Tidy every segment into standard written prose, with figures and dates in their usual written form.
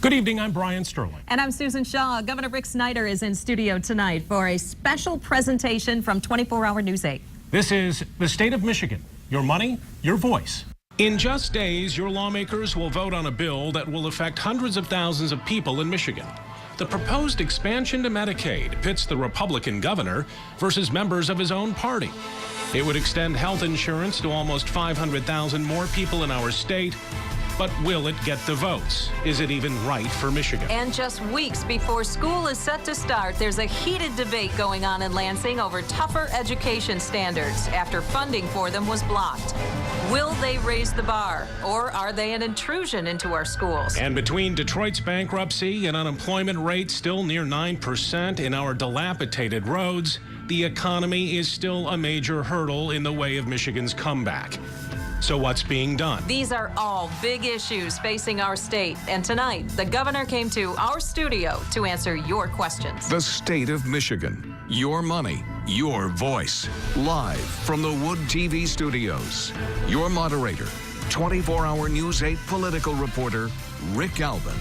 Good evening, I'm Brian Sterling. And I'm Susan Shaw. Governor Rick Snyder is in studio tonight for a special presentation from 24-Hour News 8. This is the state of Michigan. Your money, your voice. In just days, your lawmakers will vote on a bill that will affect hundreds of thousands of people in Michigan. The proposed expansion to Medicaid pits the Republican governor versus members of his own party. It would extend health insurance to almost 500,000 more people in our state. But will it get the votes? Is it even right for Michigan? And just weeks before school is set to start, there's a heated debate going on in Lansing over tougher education standards after funding for them was blocked. Will they raise the bar, or are they an intrusion into our schools? And between Detroit's bankruptcy and unemployment rate still near 9% in our dilapidated roads, the economy is still a major hurdle in the way of Michigan's comeback. So what's being done? These are all big issues facing our state. And tonight, the governor came to our studio to answer your questions. The state of Michigan. Your money, your voice. Live from the Wood TV studios. Your moderator, 24-Hour News 8 political reporter, Rick Albin.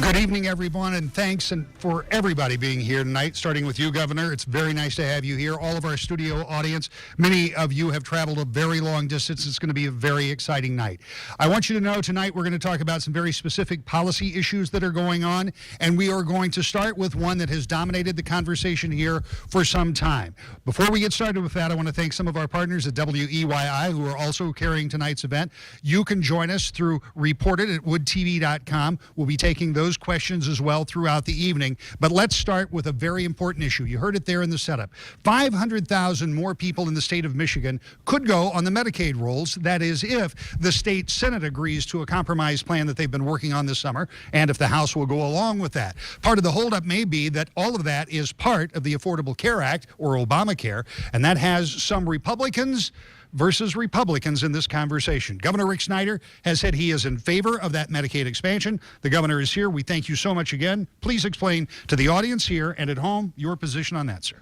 Good evening, everyone, and thanks for everybody being here tonight, starting with you, Governor. It's very nice to have you here. All of our studio audience, many of you have traveled a very long distance. It's going to be a very exciting night. I want you to know tonight we're going to talk about some very specific policy issues that are going on, and we are going to start with one that has dominated the conversation here for some time. Before we get started with that, I want to thank some of our partners at WEYI who are also carrying tonight's event. You can join us through Reported at woodtv.com. We'll be taking those questions as well throughout the evening. But let's start with a very important issue. You heard it there in the setup. 500,000 more people in the state of Michigan could go on the Medicaid rolls. That is, if the state Senate agrees to a compromise plan that they've been working on this summer, and if the House will go along with that. Part of the holdup may be that all of that is part of the Affordable Care Act, or Obamacare, and that has some Republicans versus Republicans in this conversation. Governor Rick Snyder has said he is in favor of that Medicaid expansion. The governor is here. We thank you so much again. Please explain to the audience here and at home your position on that, sir.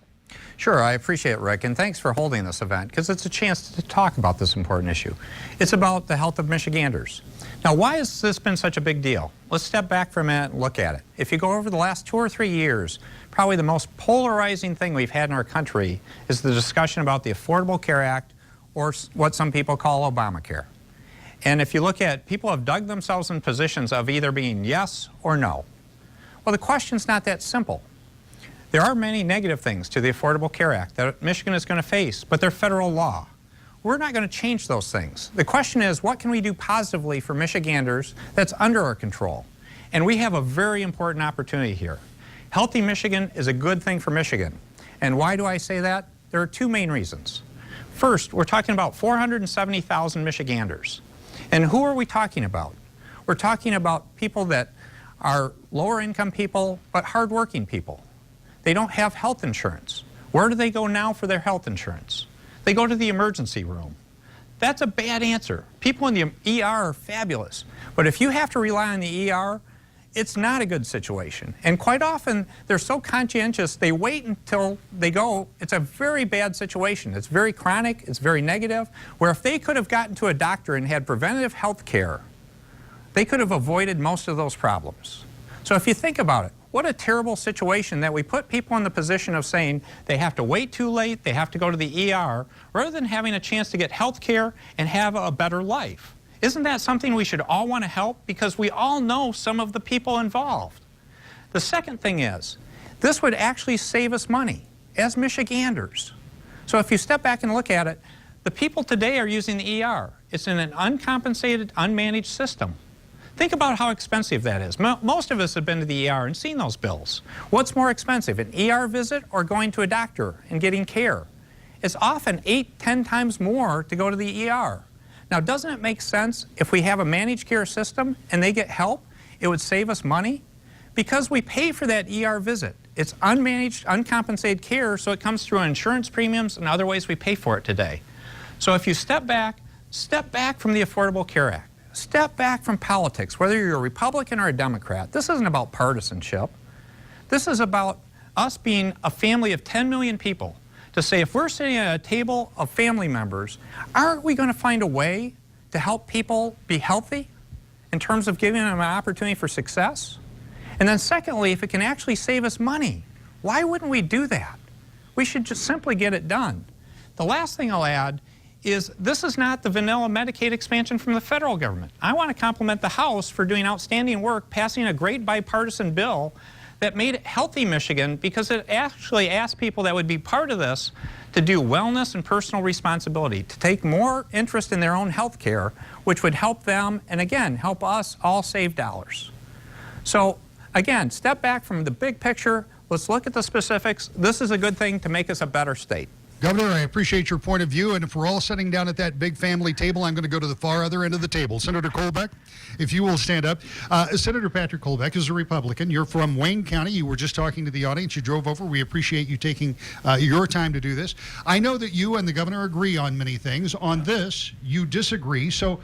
Sure, I appreciate it, Rick, and thanks for holding this event because it's a chance to talk about this important issue. It's about the health of Michiganders. Now, why has this been such a big deal? Let's step back for a minute and look at it. If you go over the last 2 or 3 years, probably the most polarizing thing we've had in our country is the discussion about the Affordable Care Act, or what some people call Obamacare. And if you look at, people have dug themselves in positions of either being yes or no. Well, the question's not that simple. There are many negative things to the Affordable Care Act that Michigan is going to face, but they're federal law. We're not going to change those things. The question is, what can we do positively for Michiganders that's under our control? And we have a very important opportunity here. Healthy Michigan is a good thing for Michigan. And why do I say that? There are 2 main reasons. First, we're talking about 470,000 Michiganders. And who are we talking about? We're talking about people that are lower income people, but hardworking people. They don't have health insurance. Where do they go now for their health insurance? They go to the emergency room. That's a bad answer. People in the ER are fabulous. But if you have to rely on the ER, it's not a good situation. And quite often, they're so conscientious, they wait until they go. It's a very bad situation. It's very chronic, it's very negative, where if they could have gotten to a doctor and had preventative health care, they could have avoided most of those problems. So if you think about it, what a terrible situation that we put people in the position of saying they have to wait too late, they have to go to the ER, rather than having a chance to get health care and have a better life. Isn't that something we should all want to help? Because we all know some of the people involved. The second thing is, this would actually save us money as Michiganders. So if you step back and look at it, the people today are using the ER. It's in an uncompensated, unmanaged system. Think about how expensive that is. Most of us have been to the ER and seen those bills. What's more expensive, an ER visit or going to a doctor and getting care? It's often 8-10 times more to go to the ER. Now, doesn't it make sense if we have a managed care system and they get help, it would save us money? Because we pay for that ER visit. It's unmanaged, uncompensated care, so it comes through insurance premiums and other ways we pay for it today. So if you step back from the Affordable Care Act. Step back from politics, whether you're a Republican or a Democrat. This isn't about partisanship. This is about us being a family of 10 million people to say, if we're sitting at a table of family members, aren't we going to find a way to help people be healthy in terms of giving them an opportunity for success? And then secondly, if it can actually save us money, why wouldn't we do that? We should just simply get it done. The last thing I'll add is this is not the vanilla Medicaid expansion from the federal government. I want to compliment the House for doing outstanding work, passing a great bipartisan bill that made Healthy Michigan, because it actually asked people that would be part of this to do wellness and personal responsibility, to take more interest in their own health care, which would help them and again help us all save dollars. So again, step back from the big picture. Let's look at the specifics. This is a good thing to make us a better state. Governor, I appreciate your point of view, and if we're all sitting down at that big family table, I'm going to go to the far other end of the table. Senator Colbeck, if you will stand up. Senator Patrick Colbeck is a Republican. You're from Wayne County. You were just talking to the audience. You drove over. We appreciate you taking your time to do this. I know that you and the governor agree on many things. On this, you disagree. So,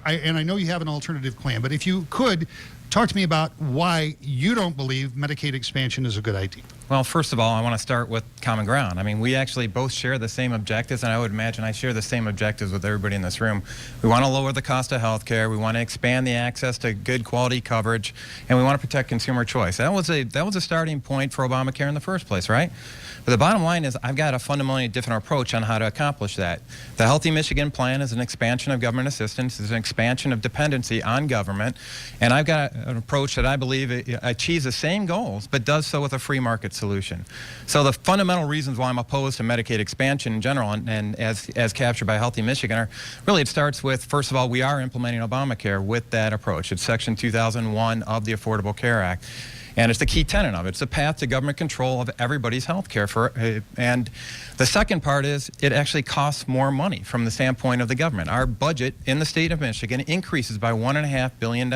and I know you have an alternative plan, but if you could, talk to me about why you don't believe Medicaid expansion is a good idea. Well, first of all, I want to start with common ground. I mean, we actually both share the same objectives, and I would imagine I share the same objectives with everybody in this room. We want to lower the cost of health care, we want to expand the access to good quality coverage, and we want to protect consumer choice. That was a starting point for Obamacare in the first place, right? But the bottom line is I've got a fundamentally different approach on how to accomplish that. The Healthy Michigan plan is an expansion of government assistance, is an expansion of dependency on government, and I've got an approach that I believe achieves the same goals, but does so with a free market solution. So the fundamental reasons why I'm opposed to Medicaid expansion in general and as captured by Healthy Michigan are really, it starts with, first of all, we are implementing Obamacare with that approach. It's Section 2001 of the Affordable Care Act. And it's the key tenet of it. It's a path to government control of everybody's health care. And the second part is it actually costs more money from the standpoint of the government. Our budget in the state of Michigan increases by $1.5 billion.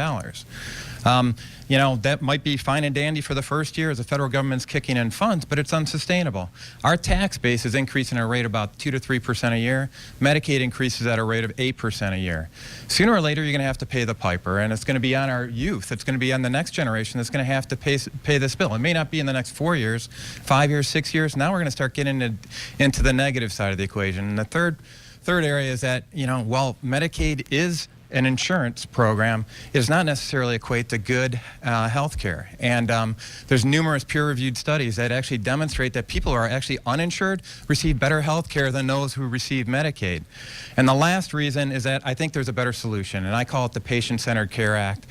You know, that might be fine and dandy for the first year as the federal government's kicking in funds, but it's unsustainable. Our tax base is increasing at a rate of about 2 to 3% a year. Medicaid increases at a rate of 8% a year. Sooner or later, you're going to have to pay the piper, and it's going to be on our youth. It's going to be on the next generation that's going to have to pay this bill. It may not be in the next 4 years, 5 years, 6 years. Now we're going to start getting into the negative side of the equation. And the third area is that, you know, while Medicaid is an insurance program, it does not necessarily equate to good health care. And there's numerous peer-reviewed studies that actually demonstrate that people who are actually uninsured receive better health care than those who receive Medicaid. And the last reason is that I think there's a better solution, and I call it the Patient-Centered Care Act.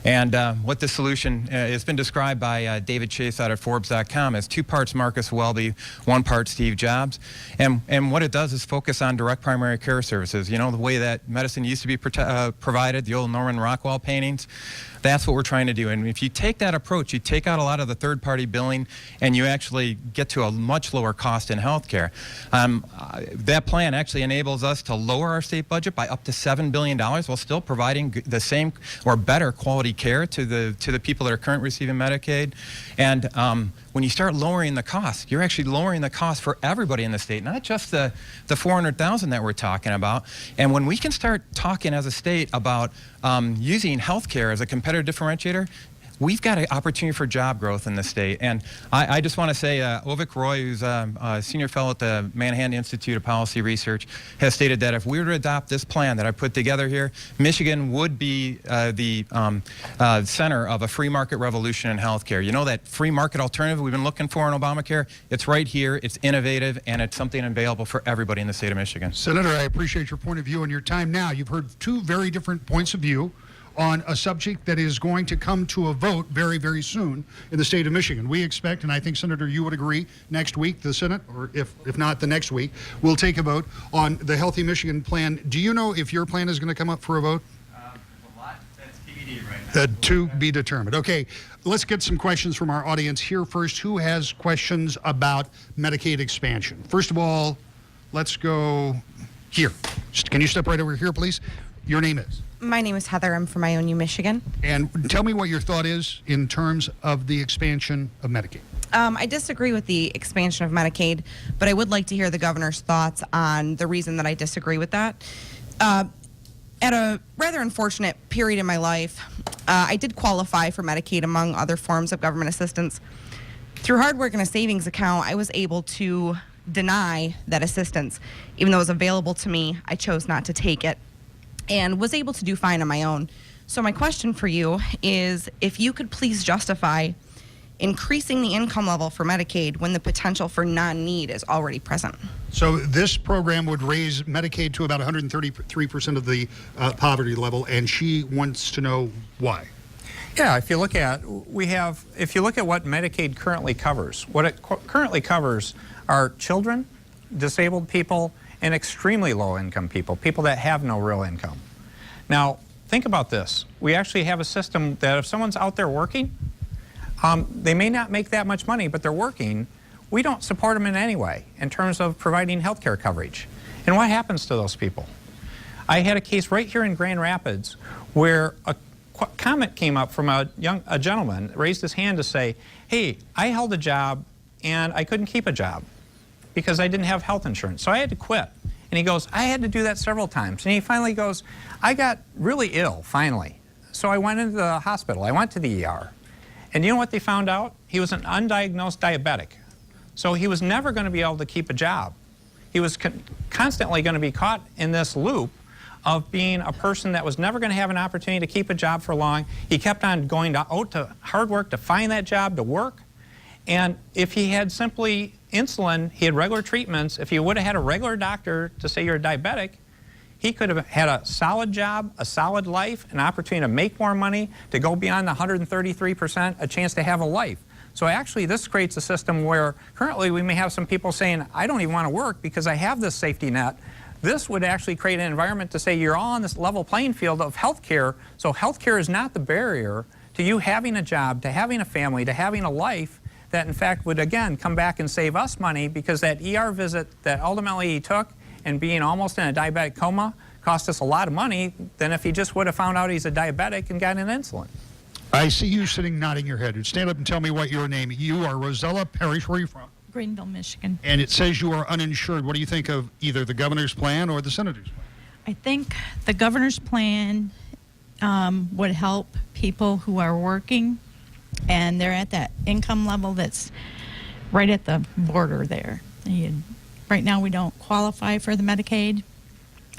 And what the solution has been described by David Chase out at Forbes.com as 2 parts Marcus Welby, 1 part Steve Jobs. And what it does is focus on direct primary care services. You know, the way that medicine used to be provided, the old Norman Rockwell paintings. That's what we're trying to do. And if you take that approach, you take out a lot of the third-party billing, and you actually get to a much lower cost in health care. That plan actually enables us to lower our state budget by up to $7 billion while still providing the same or better quality care to the people that are currently receiving Medicaid. And when you start lowering the cost, you're actually lowering the cost for everybody in the state, not just the 400,000 that we're talking about. And when we can start talking as a state about using healthcare as a competitive differentiator, we've got an opportunity for job growth in the state. And I just want to say, Ovik Roy, who's a senior fellow at the Manhattan Institute of Policy Research, has stated that if we were to adopt this plan that I put together here, Michigan would be the center of a free market revolution in healthcare. You know, that free market alternative we've been looking for in Obamacare? It's right here, it's innovative, and it's something available for everybody in the state of Michigan. Senator, I appreciate your point of view and your time now. You've heard 2 very different points of view on a subject that is going to come to a vote very, very soon in the state of Michigan. We expect, and I think, Senator, you would agree, next week the Senate, or if not the next week, will take a vote on the Healthy Michigan plan. Do you know if your plan is going to come up for a vote? A lot. That's TBD right now. To be determined. Okay, let's get some questions from our audience here first. Who has questions about Medicaid expansion? First of all, let's go here. Can you step right over here, please? Your name is? My name is Heather. I'm from Ionia, Michigan. And tell me what your thought is in terms of the expansion of Medicaid. I disagree with the expansion of Medicaid, but I would like to hear the governor's thoughts on the reason that I disagree with that. At a rather unfortunate period in my life, I did qualify for Medicaid among other forms of government assistance. Through hard work and a savings account, I was able to deny that assistance. Even though it was available to me, I chose not to take it and was able to do fine on my own. So my question for you is if you could please justify increasing the income level for Medicaid when the potential for non-need is already present. So this program would raise Medicaid to about 133% of the poverty level, and she wants to know why. Yeah, if you look at what Medicaid currently covers, what it currently covers are children, disabled people, and extremely low income people, people that have no real income. Now, think about this. We actually have a system that if someone's out there working, they may not make that much money, but they're working. We don't support them in any way in terms of providing health care coverage. And what happens to those people? I had a case right here in Grand Rapids where a comment came up from a gentleman, raised his hand to say, hey, I held a job and I couldn't keep a job because I didn't have health insurance, so I had to quit. And he goes, I had to do that several times. And he finally goes, I got really ill, finally. So I went into the hospital. I went to the ER. And you know what they found out? He was an undiagnosed diabetic. So he was never going to be able to keep a job. He was constantly going to be caught in this loop of being a person that was never going to have an opportunity to keep a job for long. He kept on going out to hard work to find that job, to work. And if he had simply insulin, he had regular treatments, if he would have had a regular doctor to say you're a diabetic, he could have had a solid job, a solid life, an opportunity to make more money, to go beyond the 133%, a chance to have a life. So actually this creates a system where currently we may have some people saying, I don't even want to work because I have this safety net. This would actually create an environment to say you're all on this level playing field of health care. So health care is not the barrier to you having a job, to having a family, to having a life that in fact would again come back and save us money because that ER visit that ultimately he took and being almost in a diabetic coma cost us a lot of money than if he just would have found out he's a diabetic and got an insulin. I see you sitting nodding your head. Stand up and tell me what your name is. You are Rosella Parrish. Where are you from? Greenville, Michigan. And it says you are uninsured. What do you think of either the governor's plan or the senator's plan? I think the governor's plan would help people who are working and they're at that income level that's right at the border there. Right now we don't qualify for the Medicaid,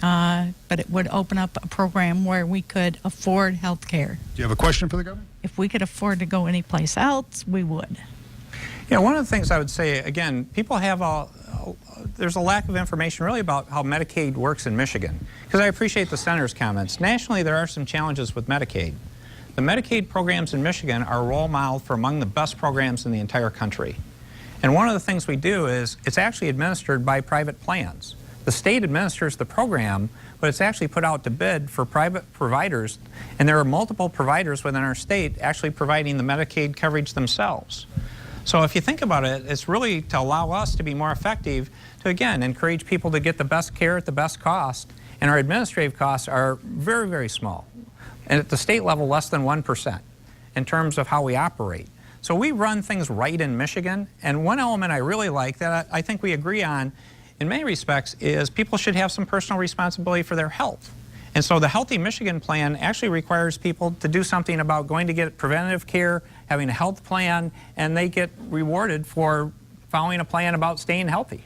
but it would open up a program where we could afford health care. Do you have a question for the governor? If we could afford to go anyplace else, we would. Yeah, one of the things I would say, again, people have there's a lack of information really about how Medicaid works in Michigan. Because I appreciate the senator's comments. Nationally, there are some challenges with Medicaid. The Medicaid programs in Michigan are role model for among the best programs in the entire country. And one of the things we do is it's actually administered by private plans. The state administers the program, but it's actually put out to bid for private providers, and there are multiple providers within our state actually providing the Medicaid coverage themselves. So if you think about it, it's really to allow us to be more effective to, again, encourage people to get the best care at the best cost, and our administrative costs are very, very small. And at the state level, less than 1% in terms of how we operate. So we run things right in Michigan, and one element I really like that I think we agree on in many respects is people should have some personal responsibility for their health. And so the Healthy Michigan plan actually requires people to do something about going to get preventative care, having a health plan, and they get rewarded for following a plan about staying healthy.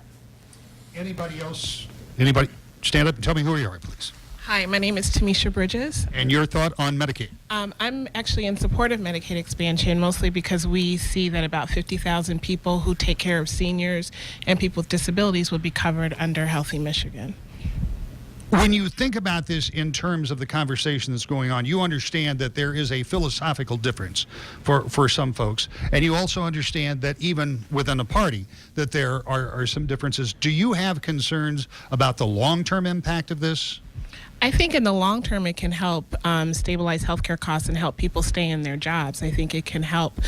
Anybody else? Anybody? Stand up and tell me who you are, please. Hi, my name is Tamisha Bridges. And your thought on Medicaid? I'm actually in support of Medicaid expansion, mostly because we see that about 50,000 people who take care of seniors and people with disabilities would be covered under Healthy Michigan. When you think about this in terms of the conversation that's going on, you understand that there is a philosophical difference for some folks, and you also understand that even within a party that there are some differences. Do you have concerns about the long-term impact of this? I think in the long term it can help stabilize healthcare costs and help people stay in their jobs. I think it can help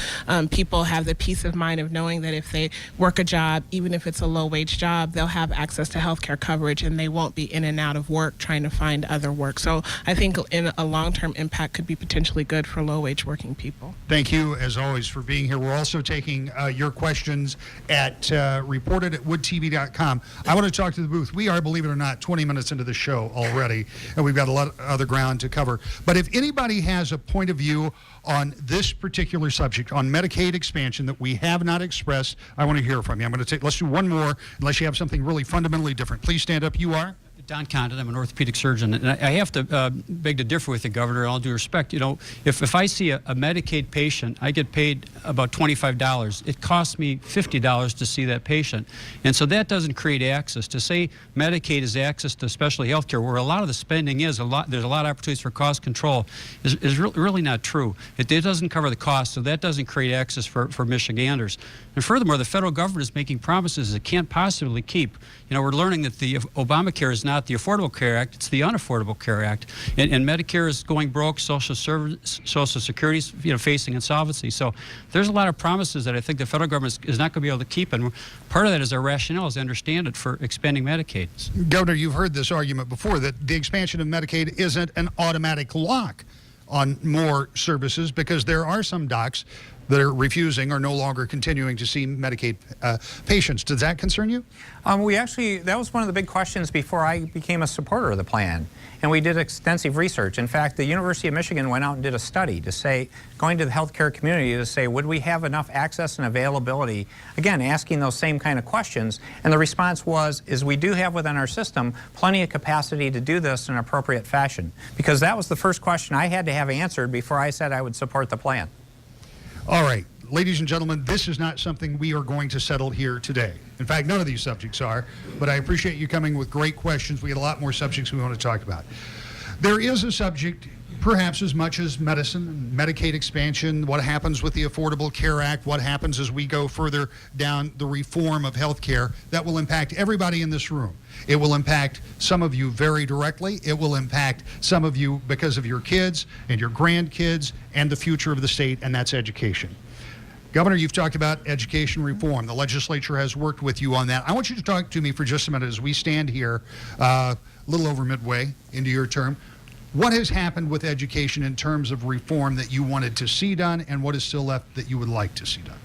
people have the peace of mind of knowing that if they work a job, even if it's a low-wage job, they'll have access to healthcare coverage and they won't be in and out of work trying to find other work. So I think in a long-term impact could be potentially good for low-wage working people. Thank you, as always, for being here. We're also taking your questions at reported@woodtv.com. I want to talk to the booth. We are, believe it or not, 20 minutes into the show already, and we've got a lot of other ground to cover. But if anybody has a point of view on this particular subject, on Medicaid expansion that we have not expressed, I want to hear from you. I'm going to take, let's do one more, unless you have something really fundamentally different. Please stand up. You are? Don Condon, I'm an orthopedic surgeon, and I have to beg to differ with the governor, in all due respect. You know, if I see a Medicaid patient, I get paid about $25. It costs me $50 to see that patient. And so that doesn't create access. To say Medicaid is access to specialty health care, where a lot of the spending is, there's a lot of opportunities for cost control, is really not true. It doesn't cover the cost, so that doesn't create access for Michiganders. And furthermore, the federal government is making promises it can't possibly keep. You know, we're learning that the Obamacare is not the Affordable Care Act, it's the Unaffordable Care Act. And Medicare is going broke, Social Security is, you know, facing insolvency. So there's a lot of promises that I think the federal government is not going to be able to keep. And part of that is our rationale, as I understand it, for expanding Medicaid. Governor, you've heard this argument before, that the expansion of Medicaid isn't an automatic lock on more services, because there are some docs that are refusing or no longer continuing to see Medicaid patients. Does that concern you? That was one of the big questions before I became a supporter of the plan. And we did extensive research. In fact, the University of Michigan went out and did a study to say, going to the healthcare community to say, would we have enough access and availability? Again, asking those same kind of questions. And the response was, we do have within our system plenty of capacity to do this in an appropriate fashion. Because that was the first question I had to have answered before I said I would support the plan. All right, ladies and gentlemen, this is not something we are going to settle here today. In fact, none of these subjects are, but I appreciate you coming with great questions. We had a lot more subjects we want to talk about. There is a subject, perhaps as much as medicine, Medicaid expansion, what happens with the Affordable Care Act, what happens as we go further down the reform of health care, that will impact everybody in this room. It will impact some of you very directly. It will impact some of you because of your kids and your grandkids and the future of the state, and that's education. Governor, you've talked about education reform. The legislature has worked with you on that. I want you to talk to me for just a minute as we stand here a little over midway into your term. What has happened with education in terms of reform that you wanted to see done, and what is still left that you would like to see done?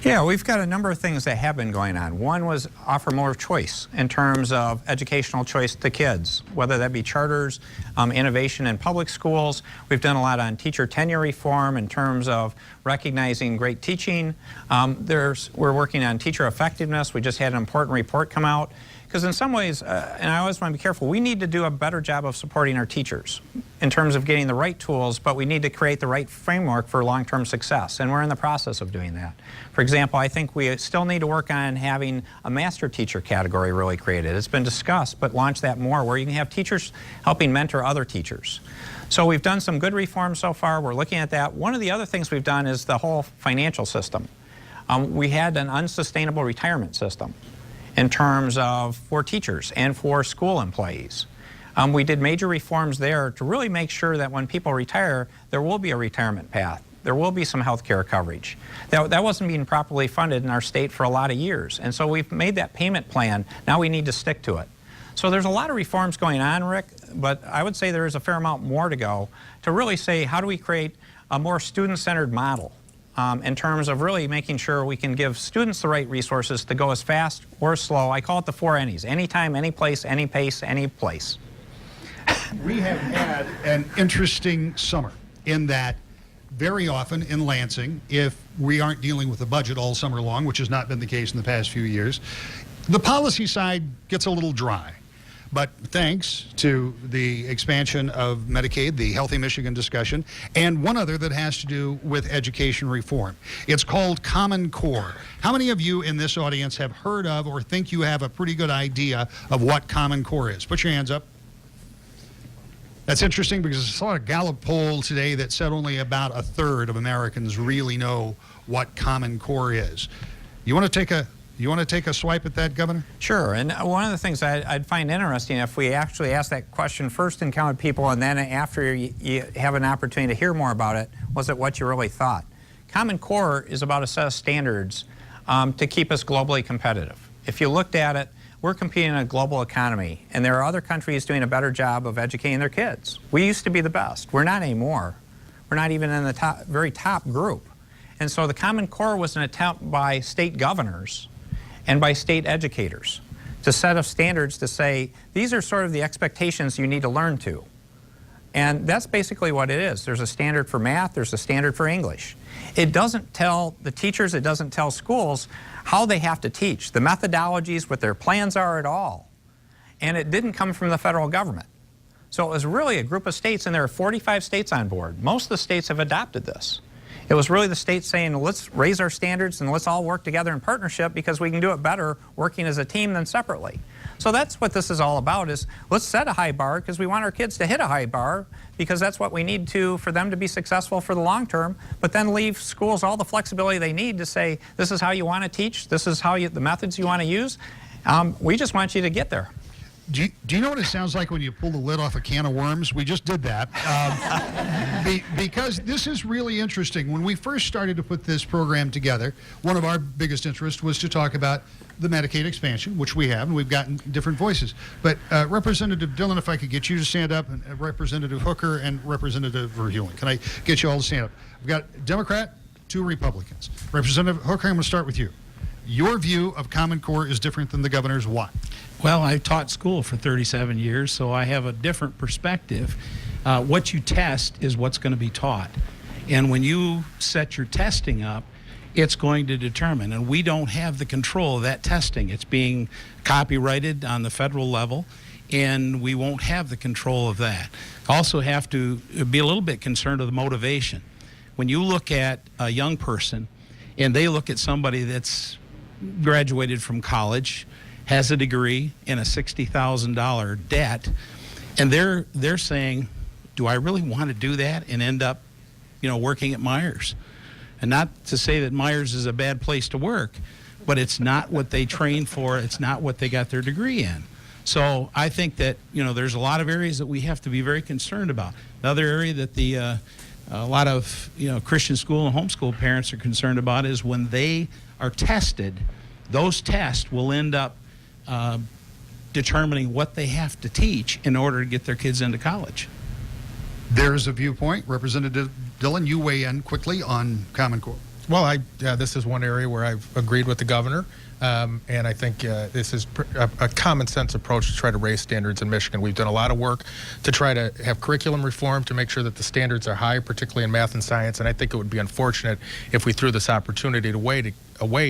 Yeah, we've got a number of things that have been going on. One was offer more choice in terms of educational choice to kids, whether that be charters, innovation in public schools. We've done a lot on teacher tenure reform in terms of recognizing great teaching. We're working on teacher effectiveness. We just had an important report come out. Because in some ways, and I always want to be careful, we need to do a better job of supporting our teachers in terms of getting the right tools, but we need to create the right framework for long-term success, and we're in the process of doing that. For example, I think we still need to work on having a master teacher category really created. It's been discussed, but launch that more, where you can have teachers helping mentor other teachers. So we've done some good reforms so far. We're looking at that. One of the other things we've done is the whole financial system. We had an unsustainable retirement system in terms of for teachers and for school employees. We did major reforms there to really make sure that when people retire, there will be a retirement path. There will be some health care coverage. That wasn't being properly funded in our state for a lot of years. And so we've made that payment plan. Now we need to stick to it. So there's a lot of reforms going on, Rick, but I would say there is a fair amount more to go to really say, how do we create a more student-centered model? In terms of really making sure we can give students the right resources to go as fast or slow. I call it the 4 Any's: anytime, any place, any pace, any place. We have had an interesting summer in that very often in Lansing, if we aren't dealing with the budget all summer long, which has not been the case in the past few years, the policy side gets a little dry. But thanks to the expansion of Medicaid, the Healthy Michigan discussion, and one other that has to do with education reform. It's called Common Core. How many of you in this audience have heard of or think you have a pretty good idea of what Common Core is? Put your hands up. That's interesting because I saw a Gallup poll today that said only about 1/3 of Americans really know what Common Core is. You want to take a swipe at that, Governor? Sure, and one of the things I'd find interesting if we actually asked that question first and counted people, and then after you have an opportunity to hear more about it, was it what you really thought? Common Core is about a set of standards to keep us globally competitive. If you looked at it, we're competing in a global economy, and there are other countries doing a better job of educating their kids. We used to be the best. We're not anymore. We're not even in the very top group. And so the Common Core was an attempt by state governors and by state educators to set of standards to say, these are sort of the expectations you need to learn to. And that's basically what it is. There's a standard for math, there's a standard for English. It doesn't tell the teachers, it doesn't tell schools how they have to teach, the methodologies, what their plans are at all. and it didn't come from the federal government. So it was really a group of states, and there are 45 states on board. Most of the states have adopted this. It was really the states saying, let's raise our standards and let's all work together in partnership because we can do it better working as a team than separately. So that's what this is all about, is let's set a high bar because we want our kids to hit a high bar because that's what we need to for them to be successful for the long term, but then leave schools all the flexibility they need to say, this is how you want to teach, this is how the methods you want to use. We just want you to get there. Do you know what it sounds like when you pull the lid off a can of worms? We just did that. Because this is really interesting. When we first started to put this program together, one of our biggest interests was to talk about the Medicaid expansion, which we have, and we've gotten different voices. But Representative Dillon, if I could get you to stand up, and Representative Hooker and Representative Verheugen, can I get you all to stand up? We've got Democrat, 2 Republicans. Representative Hooker, I'm going to start with you. Your view of Common Core is different than the governor's. Why? Well, I taught school for 37 years, so I have a different perspective. What you test is what's going to be taught. And when you set your testing up, it's going to determine. And we don't have the control of that testing. It's being copyrighted on the federal level, and we won't have the control of that. Also have to be a little bit concerned of the motivation. When you look at a young person, and they look at somebody that's graduated from college, has a degree, and a $60,000 debt, and they're saying, do I really want to do that and end up, working at Myers? And not to say that Myers is a bad place to work, but it's not what they trained for. It's not what they got their degree in. So I think that, there's a lot of areas that we have to be very concerned about. Another area that a lot of Christian school and homeschool parents are concerned about is when they are tested, those tests will end up determining what they have to teach in order to get their kids into college. There's a viewpoint. Representative Dillon, you weigh in quickly on Common Core. Well, this is one area where I've agreed with the governor, and I think this is a common sense approach to try to raise standards in Michigan. We've done a lot of work to try to have curriculum reform to make sure that the standards are high, particularly in math and science, and I think it would be unfortunate if we threw this opportunity away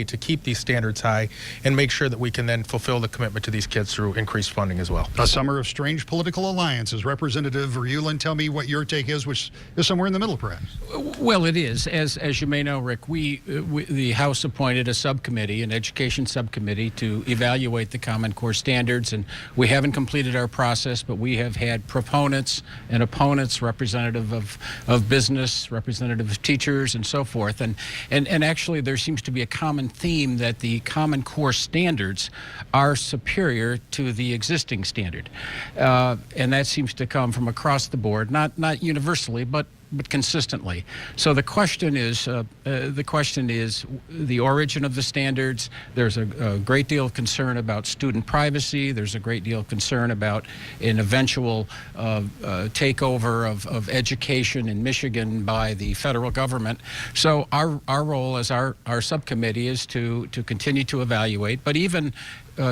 to keep these standards high and make sure that we can then fulfill the commitment to these kids through increased funding as well. A summer of strange political alliances. Representative Verheugen, tell me what your take is, which is somewhere in the middle, perhaps. Well, it is. As you may know, Rick, the House appointed a subcommittee, an education subcommittee, to evaluate the Common Core standards, and we haven't completed our process, but we have had proponents and opponents, representative of business, representative of teachers, and so forth. And actually, there seems to be a common theme that the Common Core standards are superior to the existing standard, and that seems to come from across the board, not universally, but consistently. So the question is the origin of the standards. There's a great deal of concern about student privacy. There's a great deal of concern about an eventual takeover of education in Michigan by the federal government. So our role as our subcommittee is to continue to evaluate, but even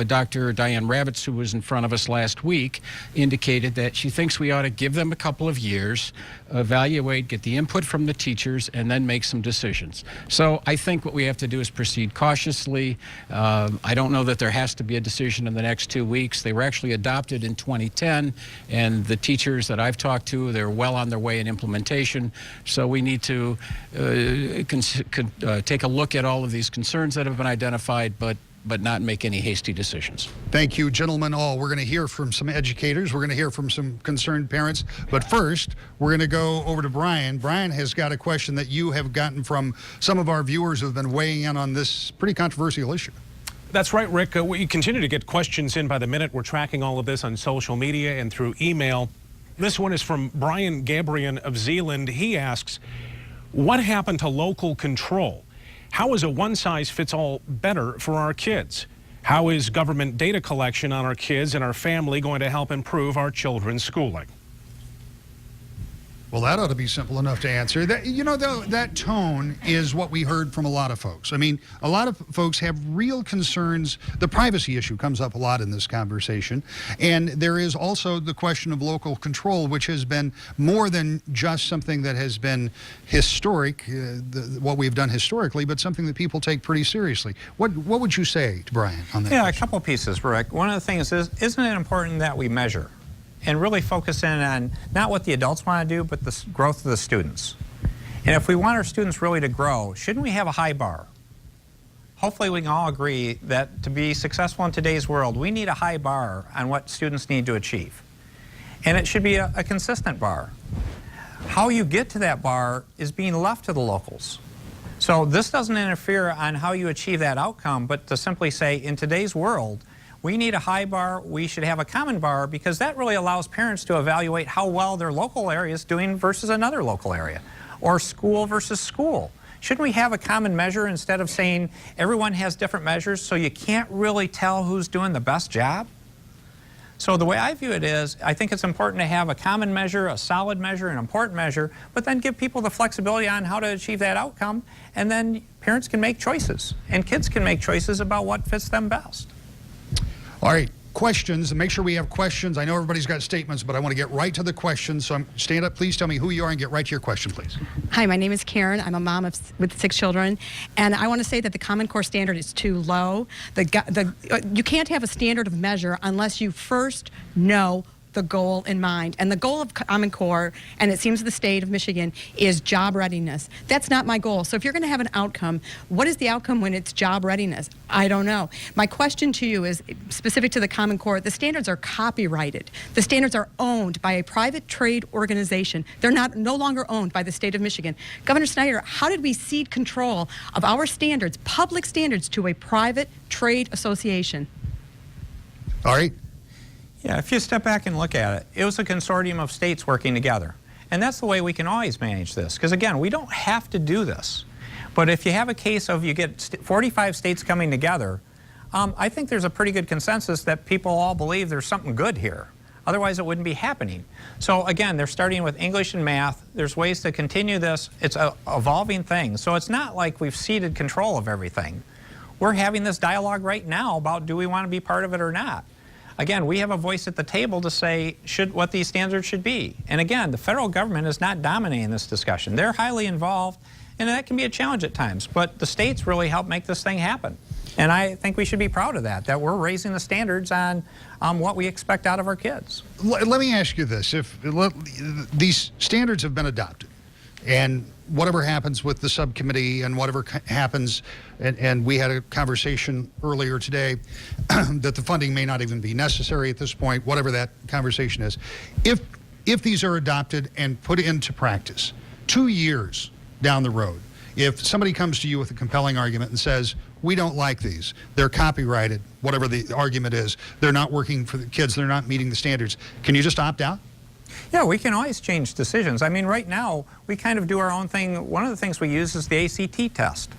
Dr. Diane Ravitz, who was in front of us last week, indicated that she thinks we ought to give them a couple of years, evaluate, get the input from the teachers, and then make some decisions. So I think what we have to do is proceed cautiously. I don't know that there has to be a decision in the next 2 weeks. They were actually adopted in 2010, and the teachers that I've talked to, they're well on their way in implementation. So we need to take a look at all of these concerns that have been identified, but not make any hasty decisions. Thank you, gentlemen all. We're going to hear from some educators. We're going to hear from some concerned parents. But first, we're going to go over to Brian. Brian has got a question that you have gotten from some of our viewers who have been weighing in on this pretty controversial issue. That's right, Rick. We continue to get questions in by the minute. We're tracking all of this on social media and through email. This one is from Brian Gabriel of Zeeland. He asks, what happened to local control? How is a one-size-fits-all better for our kids? How is government data collection on our kids and our family going to help improve our children's schooling? Well, that ought to be simple enough to answer. That, you know, though, that tone is what we heard from a lot of folks. I mean, a lot of folks have real concerns. The privacy issue comes up a lot in this conversation. And there is also the question of local control, which has been more than just something that has been historic, what we've done historically, but something that people take pretty seriously. What would you say to Brian on that? Yeah, question? a couple pieces, Rick. One of the things is, isn't it important that we measure and really focus in on not what the adults want to do, but the growth of the students? And if we want our students really to grow, shouldn't we have a high bar? Hopefully we can all agree that to be successful in today's world, we need a high bar on what students need to achieve. And it should be a consistent bar. How you get to that bar is being left to the locals. So this doesn't interfere on how you achieve that outcome, but to simply say, in today's world, we need a high bar, we should have a common bar, because that really allows parents to evaluate how well their local area is doing versus another local area, or school versus school. Shouldn't we have a common measure instead of saying everyone has different measures so you can't really tell who's doing the best job? So the way I view it is, I think it's important to have a common measure, a solid measure, an important measure, but then give people the flexibility on how to achieve that outcome, and then parents can make choices, and kids can make choices about what fits them best. All right, questions. Make sure we have questions. I know everybody's got statements, but I want to get right to the questions. So stand up, please tell me who you are and get right to your question, please. Hi, my name is Karen. I'm a mom with 6 children, and I want to say that the Common Core standard is too low. You can't have a standard of measure unless you first know the goal in mind. And the goal of Common Core, and it seems the state of Michigan, is job readiness. That's not my goal. So if you're going to have an outcome, what is the outcome when it's job readiness? I don't know. My question to you is specific to the Common Core. The standards are copyrighted. The standards are owned by a private trade organization. They're no longer owned by the state of Michigan. Governor Snyder, how did we cede control of our standards, public standards, to a private trade association? All right. Yeah, if you step back and look at it, it was a consortium of states working together. And that's the way we can always manage this. Because again, we don't have to do this. But if you have a case of you get 45 states coming together, I think there's a pretty good consensus that people all believe there's something good here. Otherwise, it wouldn't be happening. So again, they're starting with English and math. There's ways to continue this. It's an evolving thing. So it's not like we've ceded control of everything. We're having this dialogue right now about, do we want to be part of it or not? Again, we have a voice at the table to say what these standards should be. And again, the federal government is not dominating this discussion. They're highly involved, and that can be a challenge at times. But the states really help make this thing happen. And I think we should be proud of that we're raising the standards on what we expect out of our kids. Let me ask you this. If these standards have been adopted, and whatever happens with the subcommittee and whatever happens, and we had a conversation earlier today that the funding may not even be necessary at this point, whatever that conversation is. If these are adopted and put into practice 2 years down the road, if somebody comes to you with a compelling argument and says, we don't like these, they're copyrighted, whatever the argument is, they're not working for the kids, they're not meeting the standards, can you just opt out? Yeah, we can always change decisions. I mean, right now, we kind of do our own thing. One of the things we use is the ACT test.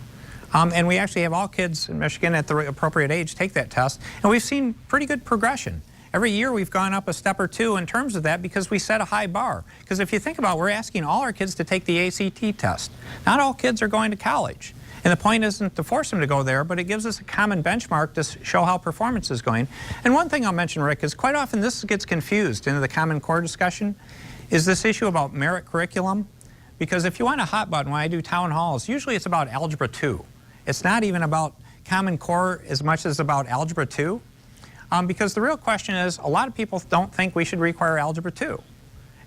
And we actually have all kids in Michigan at the appropriate age take that test. And we've seen pretty good progression. Every year we've gone up a step or two in terms of that because we set a high bar. Because if you think about it, we're asking all our kids to take the ACT test. Not all kids are going to college. And the point isn't to force them to go there, but it gives us a common benchmark to show how performance is going. And one thing I'll mention, Rick, is quite often this gets confused into the Common Core discussion, is this issue about merit curriculum. Because if you want a hot button, when I do town halls, usually it's about Algebra 2. It's not even about Common Core as much as about Algebra 2. Because the real question is, a lot of people don't think we should require Algebra 2.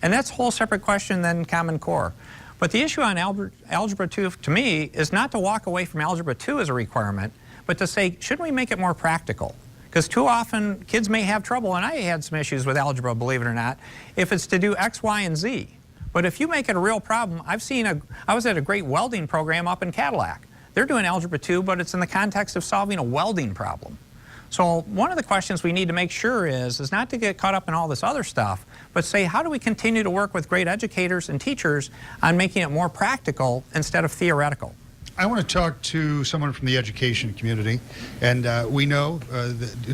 And that's a whole separate question than Common Core. But the issue on Algebra 2, to me, is not to walk away from Algebra 2 as a requirement, but to say, shouldn't we make it more practical? Because too often, kids may have trouble, and I had some issues with algebra, believe it or not, if it's to do X, Y, and Z. But if you make it a real problem, I was at a great welding program up in Cadillac. They're doing Algebra 2, but it's in the context of solving a welding problem. So one of the questions we need to make sure is not to get caught up in all this other stuff, but say, how do we continue to work with great educators and teachers on making it more practical instead of theoretical? I want to talk to someone from the education community, and we know,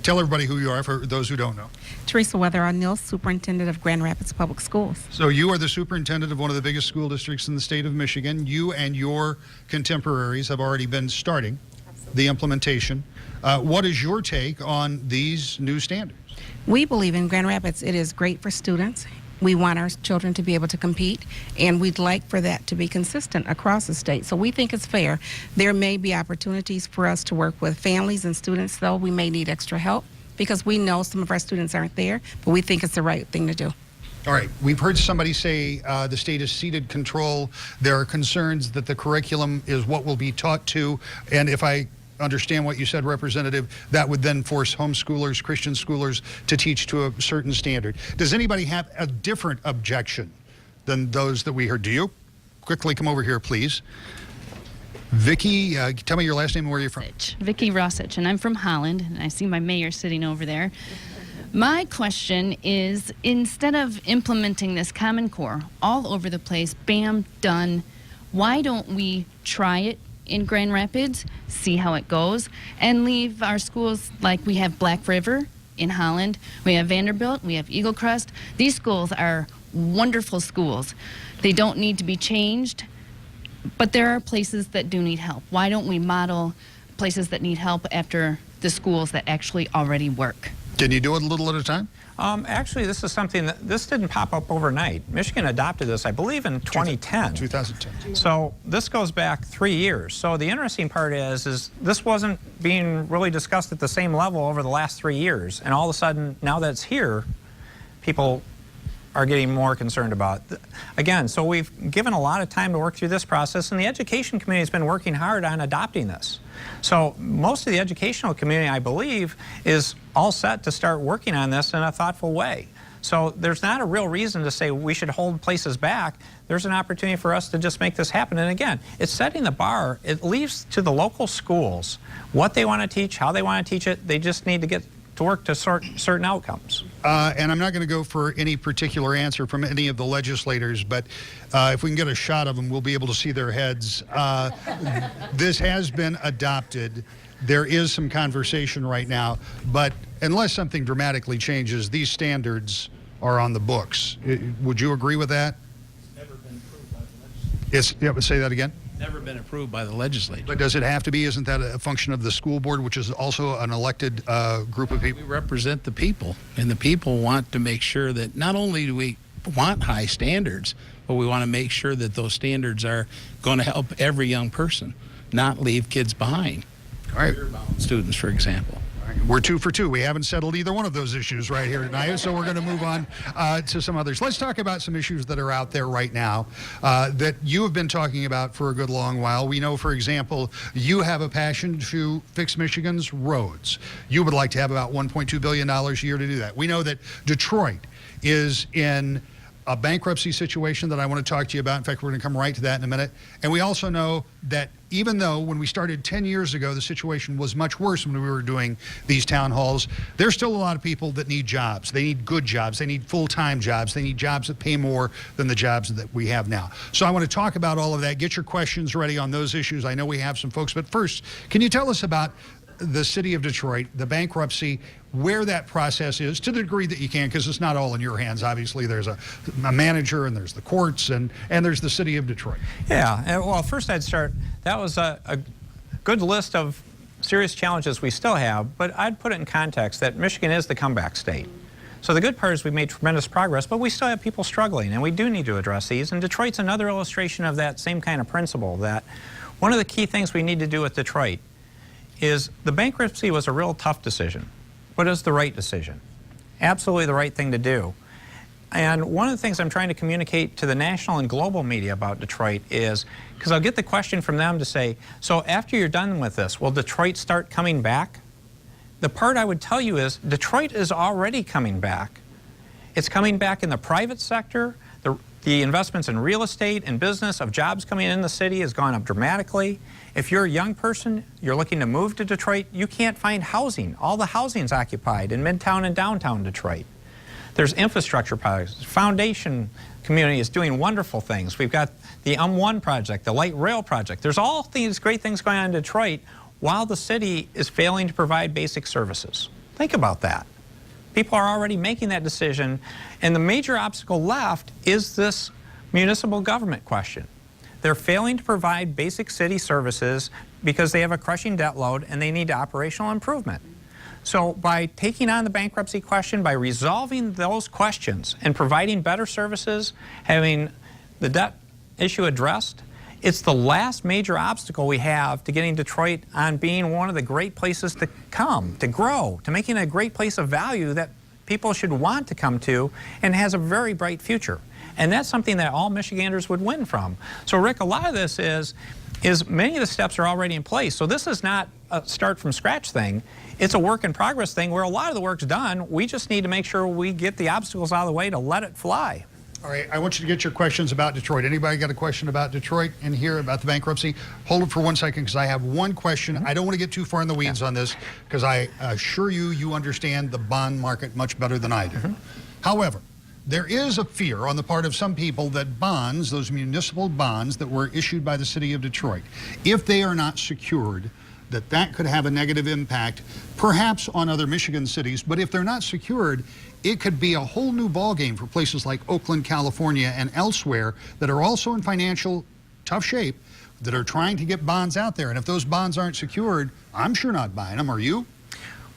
tell everybody who you are for those who don't know. Teresa Weather-O'Neill, Superintendent of Grand Rapids Public Schools. So you are the superintendent of one of the biggest school districts in the state of Michigan. You and your contemporaries have already been starting the implementation. What is your take on these new standards? We believe in Grand Rapids it is great for students. We want our children to be able to compete, and we'd like for that to be consistent across the state. So we think it's fair. There may be opportunities for us to work with families and students, though we may need extra help because we know some of our students aren't there, but we think it's the right thing to do. All right, we've heard somebody say the state has ceded control. There are concerns that the curriculum is what will be taught to, and if I understand what you said, Representative, that would then force homeschoolers, Christian schoolers to teach to a certain standard. Does anybody have a different objection than those that we heard? Do you? Quickly come over here, please. Vicki, tell me your last name and where you're from. Vicki Rossich, and I'm from Holland, and I see my mayor sitting over there. My question is, instead of implementing this Common Core all over the place, bam, done, why don't we try it in Grand Rapids, see how it goes, and leave our schools like we have Black River in Holland, we have Vanderbilt, we have Eagle Crest. These schools are wonderful schools. They don't need to be changed, but there are places that do need help. Why don't we model places that need help after the schools that actually already work? Can you do it a little at a time? Actually, this is something that this didn't pop up overnight. Michigan adopted this, I believe, in 2010. 2010. So this goes back 3 years. So the interesting part is this wasn't being really discussed at the same level over the last 3 years. And all of a sudden, now that it's here, people are getting more concerned about it. Again, so we've given a lot of time to work through this process, and the education community has been working hard on adopting this. So most of the educational community, I believe, is all set to start working on this in a thoughtful way. So there's not a real reason to say we should hold places back. There's an opportunity for us to just make this happen. And again, it's setting the bar. It leaves to the local schools what they want to teach, how they want to teach it. They just need to get to work to sort certain outcomes. And I'm not going to go for any particular answer from any of the legislators, but if we can get a shot of them, we'll be able to see their heads. This has been adopted. There is some conversation right now, but unless something dramatically changes, these standards are on the books. Would you agree with that? Never been approved by the legislature. Yeah, say that again? Never been approved by the legislature. But does it have to be? Isn't that a function of the school board, which is also an elected group of people? We represent the people, and the people want to make sure that not only do we want high standards, but we want to make sure that those standards are going to help every young person, not leave kids behind. All right. Students, for example. We're 2 for 2. We haven't settled either one of those issues right here tonight, so we're going to move on to some others. Let's talk about some issues that are out there right now that you have been talking about for a good long while. We know, for example, you have a passion to fix Michigan's roads. You would like to have about $1.2 billion a year to do that. We know that Detroit is in a bankruptcy situation that I want to talk to you about. In fact, we're going to come right to that in a minute. And we also know that even though when we started 10 years ago, the situation was much worse when we were doing these town halls, there's still a lot of people that need jobs. They need good jobs. They need full-time jobs. They need jobs that pay more than the jobs that we have now. So I want to talk about all of that. Get your questions ready on those issues. I know we have some folks, but first, can you tell us about the city of Detroit, the bankruptcy, where that process is, to the degree that you can, because it's not all in your hands. Obviously, there's a manager, and there's the courts, and there's the city of Detroit. Yeah, well, first I'd start, that was a good list of serious challenges we still have, but I'd put it in context that Michigan is the comeback state. So the good part is we made tremendous progress, but we still have people struggling, and we do need to address these. And Detroit's another illustration of that same kind of principle, that one of the key things we need to do with Detroit is the bankruptcy was a real tough decision, but it was the right decision. Absolutely the right thing to do. And one of the things I'm trying to communicate to the national and global media about Detroit is, because I'll get the question from them to say, so after you're done with this, will Detroit start coming back? The part I would tell you is Detroit is already coming back. It's coming back in the private sector. The investments in real estate and business of jobs coming in the city has gone up dramatically. If you're a young person, you're looking to move to Detroit, you can't find housing. All the housing's occupied in Midtown and downtown Detroit. There's infrastructure projects. Foundation community is doing wonderful things. We've got the M1 project, the light rail project. There's all these great things going on in Detroit while the city is failing to provide basic services. Think about that. People are already making that decision, and the major obstacle left is this municipal government question. They're failing to provide basic city services because they have a crushing debt load and they need operational improvement. So by taking on the bankruptcy question, by resolving those questions and providing better services, having the debt issue addressed, it's the last major obstacle we have to getting Detroit on being one of the great places to come, to grow, to making a great place of value that people should want to come to and has a very bright future. And that's something that all Michiganders would win from. So Rick, a lot of this is many of the steps are already in place. So this is not a start from scratch thing. It's a work in progress thing where a lot of the work's done. We just need to make sure we get the obstacles out of the way to let it fly. All right, I want you to get your questions about Detroit. Anybody got a question about Detroit in here about the bankruptcy? Hold it for 1 second because I have one question. I don't want to get too far in the weeds on this because I assure you, you understand the bond market much better than I do. However, there is a fear on the part of some people that bonds, those municipal bonds that were issued by the city of Detroit, if they are not secured, that could have a negative impact, perhaps on other Michigan cities, but if they're not secured, it could be a whole new ballgame for places like Oakland, California, and elsewhere that are also in financial tough shape that are trying to get bonds out there. And if those bonds aren't secured, I'm sure not buying them. Are you?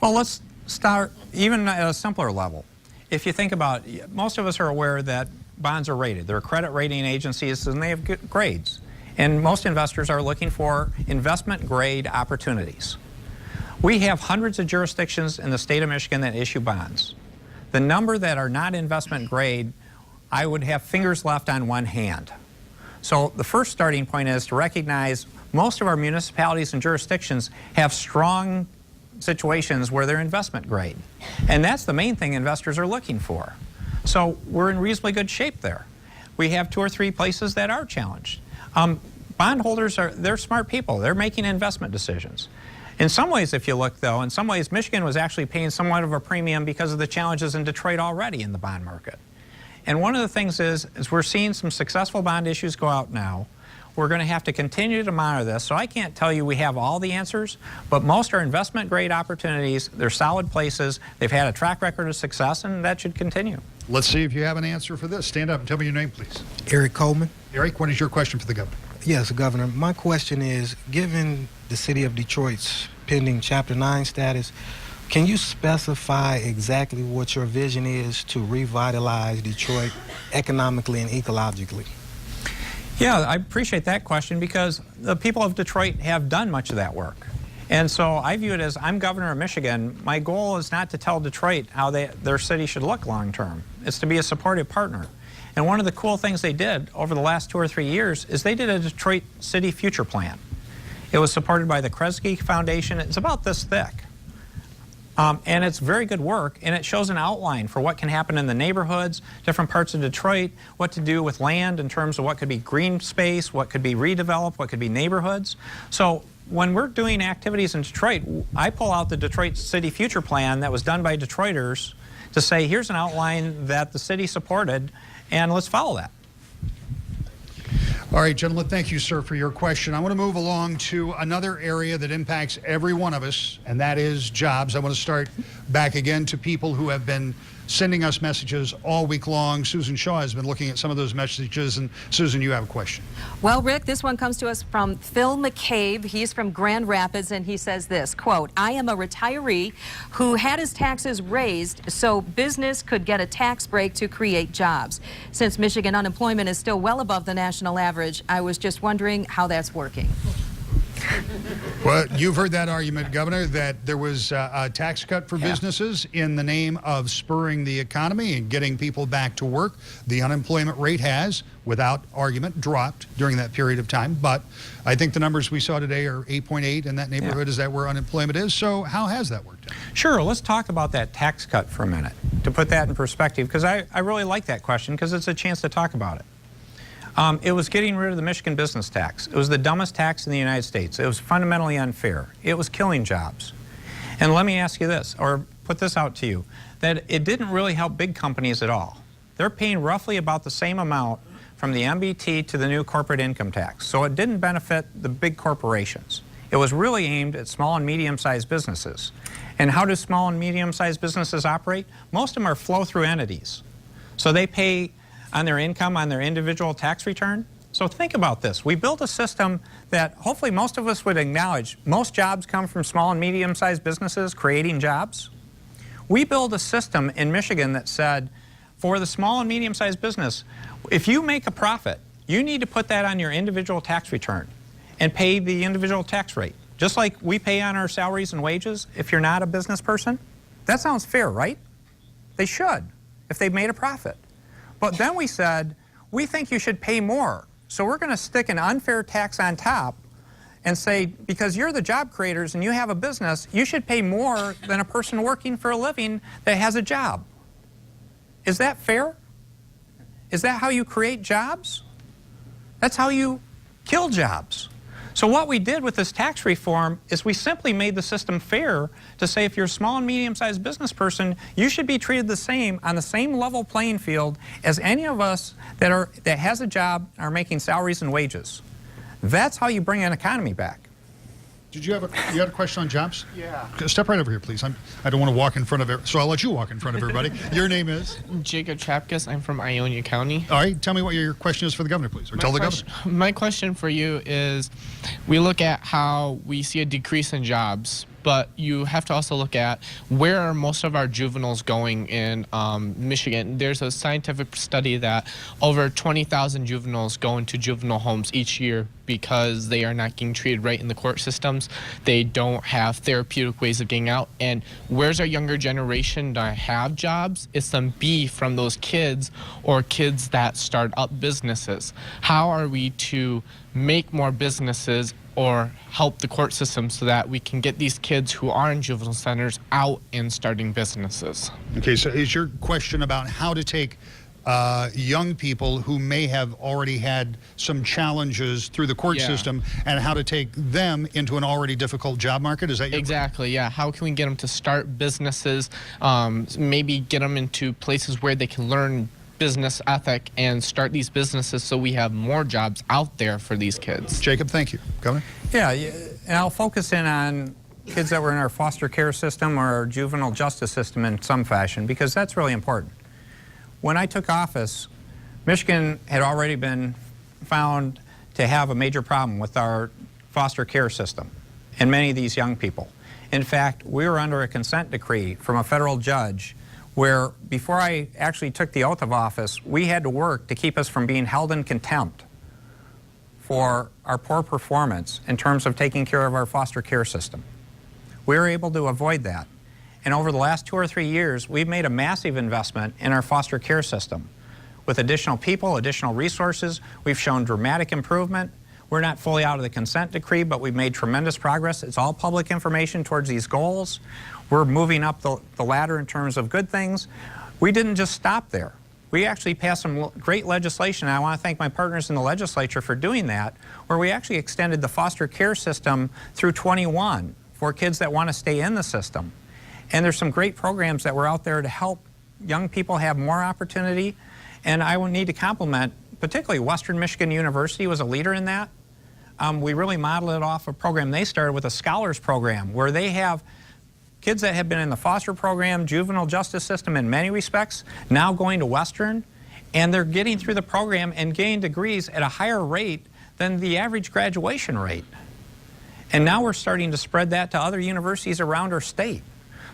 Well, let's start even at a simpler level. If you think about it, most of us are aware that bonds are rated. They're credit rating agencies and they have good grades. And most investors are looking for investment grade opportunities. We have hundreds of jurisdictions in the state of Michigan that issue bonds. The number that are not investment grade, I would have fingers left on one hand. So the first starting point is to recognize most of our municipalities and jurisdictions have strong situations where they're investment grade. And that's the main thing investors are looking for. So we're in reasonably good shape there. We have 2 or 3 places that are challenged. Bondholders they're smart people. They're making investment decisions. In some ways, if you look, though, in some ways, Michigan was actually paying somewhat of a premium because of the challenges in Detroit already in the bond market. And one of the things is we're seeing some successful bond issues go out now. We're going to have to continue to monitor this. So I can't tell you we have all the answers, but most are investment-grade opportunities. They're solid places. They've had a track record of success, and that should continue. Let's see if you have an answer for this. Stand up and tell me your name, please. Eric Coleman. Eric, what is your question for the governor? Yes, Governor. My question is, given the city of Detroit's pending Chapter 9 status, can you specify exactly what your vision is to revitalize Detroit economically and ecologically? Yeah, I appreciate that question because the people of Detroit have done much of that work. And so I view it as I'm governor of Michigan. My goal is not to tell Detroit how their city should look long term. It's to be a supportive partner. And one of the cool things they did over the last 2 or 3 years is they did a Detroit City Future Plan. It was supported by the Kresge Foundation. It's about this thick. And it's very good work, and it shows an outline for what can happen in the neighborhoods, different parts of Detroit, what to do with land in terms of what could be green space, what could be redeveloped, what could be neighborhoods. So when we're doing activities in Detroit, I pull out the Detroit City Future Plan that was done by Detroiters to say, here's an outline that the city supported, and let's follow that. All right, gentlemen, thank you, sir, for your question. I want to move along to another area that impacts every one of us, and that is jobs. I want to start back again to people who have been sending us messages all week long. Susan Shaw has been looking at some of those messages, and Susan, you have a question. Well, Rick, this one comes to us from Phil McCabe. He's from Grand Rapids, and he says this, quote, I am a retiree who had his taxes raised so business could get a tax break to create jobs. Since Michigan unemployment is still well above the national average, I was just wondering how that's working. Well, you've heard that argument, Governor, that there was a tax cut for businesses in the name of spurring the economy and getting people back to work. The unemployment rate has, without argument, dropped during that period of time. But I think the numbers we saw today are 8.8 in that neighborhood. Is that where unemployment is? So how has that worked out? Sure. Let's talk about that tax cut for a minute to put that in perspective, because I really like that question because it's a chance to talk about it. It was getting rid of the Michigan business tax. It was the dumbest tax in the United States. It was fundamentally unfair. It was killing jobs. And let me ask you this, or put this out to you, that it didn't really help big companies at all. They're paying roughly about the same amount from the MBT to the new corporate income tax. So it didn't benefit the big corporations. It was really aimed at small and medium-sized businesses. And how do small and medium-sized businesses operate? Most of them are flow-through entities. So they pay on their income on their individual tax return. So think about this. We built a system that hopefully most of us would acknowledge. Most jobs come from small and medium-sized businesses creating jobs. We built a system in Michigan that said, for the small and medium-sized business, if you make a profit, you need to put that on your individual tax return and pay the individual tax rate. Just like we pay on our salaries and wages if you're not a business person. That sounds fair, right? They should, if they've made a profit. But then we said, we think you should pay more. So we're going to stick an unfair tax on top and say, because you're the job creators and you have a business, you should pay more than a person working for a living that has a job. Is that fair? Is that how you create jobs? That's how you kill jobs. So what we did with this tax reform is we simply made the system fair to say if you're a small and medium-sized business person, you should be treated the same on the same level playing field as any of us that has a job and are making salaries and wages. That's how you bring an economy back. Did you have you had a question on jobs? Yeah. Step right over here, please. I don't want to walk in front of it, so I'll let you walk in front of everybody. Your name is? Jacob Chapkus. I'm from Ionia County. All right. Tell me what your question is for the governor, please, or tell the governor. My question for you is, we look at how we see a decrease in jobs, but you have to also look at where are most of our juveniles going in Michigan. There's a scientific study that over 20,000 juveniles go into juvenile homes each year because they are not getting treated right in the court systems. They don't have therapeutic ways of getting out. And where's our younger generation to have jobs? It's them be from those kids or kids that start up businesses. How are we to make more businesses or help the court system so that we can get these kids who are in juvenile centers out and starting businesses? Okay, so is your question about how to take young people who may have already had some challenges through the court system and how to take them into an already difficult job market? Is that your Exactly, yeah. How can we get them to start businesses, maybe get them into places where they can learn business ethic and start these businesses so we have more jobs out there for these kids? Jacob, thank you. Governor? Yeah, and I'll focus in on kids that were in our foster care system or our juvenile justice system in some fashion, because that's really important. When I took office, Michigan had already been found to have a major problem with our foster care system and many of these young people. In fact, we were under a consent decree from a federal judge where before I actually took the oath of office, we had to work to keep us from being held in contempt for our poor performance in terms of taking care of our foster care system. We were able to avoid that. And over the last 2 or 3 years, we've made a massive investment in our foster care system. With additional people, additional resources, we've shown dramatic improvement. We're not fully out of the consent decree, but we've made tremendous progress. It's all public information towards these goals. We're moving up the ladder in terms of good things. We didn't just stop there. We actually passed some great legislation, and I want to thank my partners in the legislature for doing that, where we actually extended the foster care system through 21 for kids that want to stay in the system. And there's some great programs that were out there to help young people have more opportunity. And I will need to compliment, particularly Western Michigan University was a leader in that. We really modeled it off a program they started with, a scholars program, where they have kids that have been in the foster program, juvenile justice system in many respects, now going to Western, and they're getting through the program and getting degrees at a higher rate than the average graduation rate. And now we're starting to spread that to other universities around our state.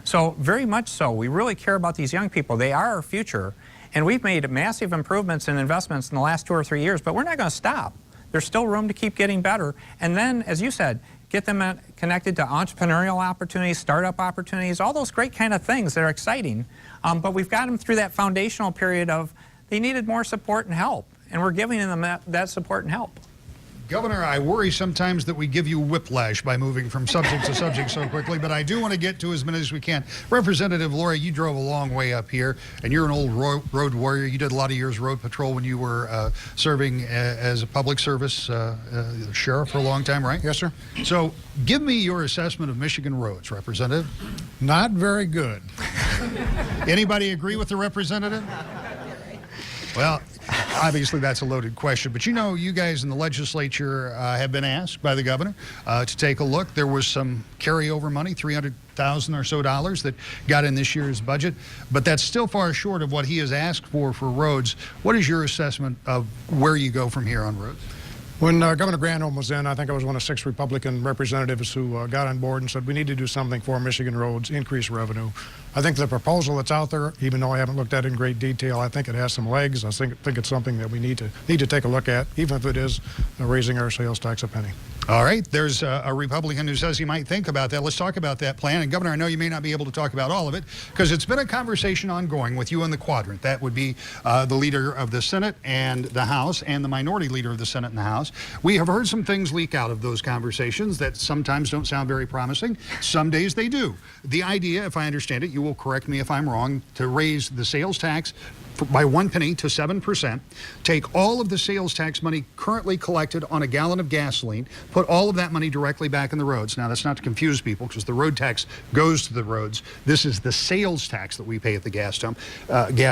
So very much so, we really care about these young people. They are our future, and we've made massive improvements and investments in the last 2 or 3 years, but we're not going to stop. There's still room to keep getting better. And then, as you said, get them connected to entrepreneurial opportunities, startup opportunities, all those great kind of things that are exciting. But we've got them through that foundational period of they needed more support and help, and we're giving them that support and help. Governor, I worry sometimes that we give you whiplash by moving from subject to subject so quickly, but I do want to get to as many as we can. Representative Lori, you drove a long way up here, and you're an old road warrior. You did a lot of years road patrol when you were serving as a public service sheriff for a long time, right? Yes, sir. So give me your assessment of Michigan roads, Representative. Not very good. Anybody agree with the representative? Well, obviously that's a loaded question, but you know, you guys in the legislature have been asked by the governor to take a look. There was some carryover money, $300,000 or so that got in this year's budget, but that's still far short of what he has asked for roads. What is your assessment of where you go from here on roads? When Governor Granholm was in, I think I was one of 6 Republican representatives who got on board and said we need to do something for Michigan roads, increase revenue. I think the proposal that's out there, even though I haven't looked at it in great detail, I think it has some legs. I think it's something that we need to take a look at, even if it is raising our sales tax a penny. All right, there's a Republican who says he might think about that. Let's talk about that plan. And Governor, I know you may not be able to talk about all of it because it's been a conversation ongoing with you in the quadrant. That would be the leader of the Senate and the House and the minority leader of the Senate and the House. We have heard some things leak out of those conversations that sometimes don't sound very promising. Some days they do. The idea, if I understand it, you will correct me if I'm wrong, to raise the sales tax by 1 penny to 7%, take all of the sales tax money currently collected on a gallon of gasoline, put all of that money directly back in the roads. Now, that's not to confuse people because the road tax goes to the roads. This is the sales tax that we pay at the gas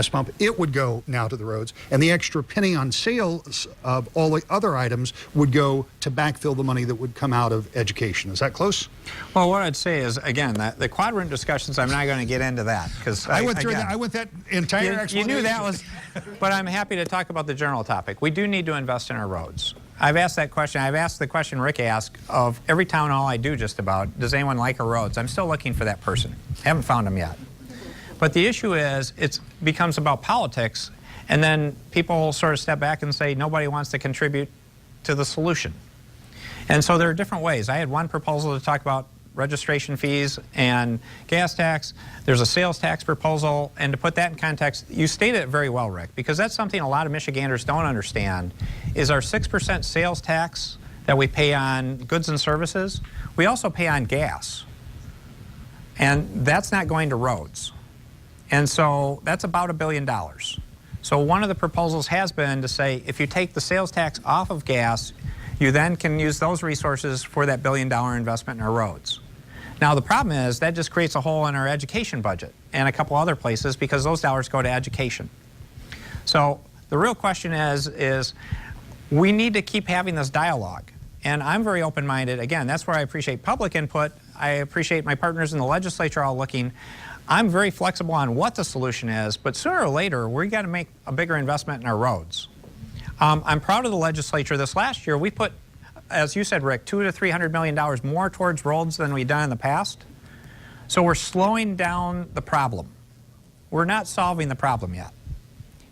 pump. It would go now to the roads. And the extra penny on sales of all the other items would go to backfill the money that would come out of education. Is that close? Well, what I'd say is, again, the quadrant discussions, I'm not going to get into that because I went through that. I went that entire explanation. You knew that was, but I'm happy to talk about the general topic. We do need to invest in our roads. I've asked that question. I've asked the question Rick asked of every town hall I do just about, does anyone like our roads? I'm still looking for that person. Haven't found them yet. But the issue is it becomes about politics, and then people sort of step back and say nobody wants to contribute to the solution. And so there are different ways. I had one proposal to talk about registration fees and gas tax. There's a sales tax proposal, and to put that in context, you stated it very well, Rick, because that's something a lot of Michiganders don't understand, is our 6% sales tax that we pay on goods and services, we also pay on gas. And that's not going to roads. And so that's about $1 billion. So one of the proposals has been to say, if you take the sales tax off of gas, you then can use those resources for that $1 billion investment in our roads. Now, the problem is that just creates a hole in our education budget and a couple other places because those dollars go to education. So the real question is we need to keep having this dialogue. And I'm very open-minded. Again, that's where I appreciate public input. I appreciate my partners in the legislature all looking. I'm very flexible on what the solution is, but sooner or later, we've got to make a bigger investment in our roads. I'm proud of the legislature. This last year, we put, as you said, Rick, $200 to $300 million more towards roads than we've done in the past. So we're slowing down the problem. We're not solving the problem yet.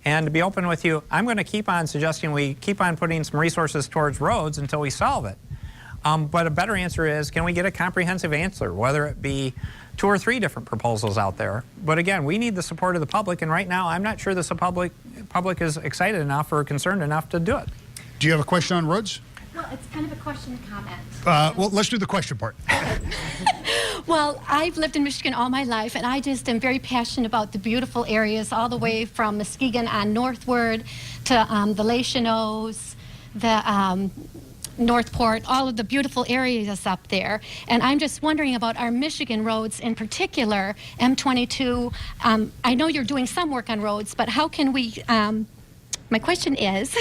And to be open with you, I'm going to keep on suggesting we keep on putting some resources towards roads until we solve it. But a better answer is, can we get a comprehensive answer, whether it be 2 or 3 different proposals out there? But again, we need the support of the public, and right now I'm not sure the public is excited enough or concerned enough to do it. Do you have a question on roads? Well, it's kind of a question and comment. Well, let's do the question part. Well, I've lived in Michigan all my life, and I just am very passionate about the beautiful areas all the way from Muskegon on northward to the Les Cheneaux, the Northport, all of the beautiful areas up there. And I'm just wondering about our Michigan roads in particular, M22. I know you're doing some work on roads, but how can we, my question is,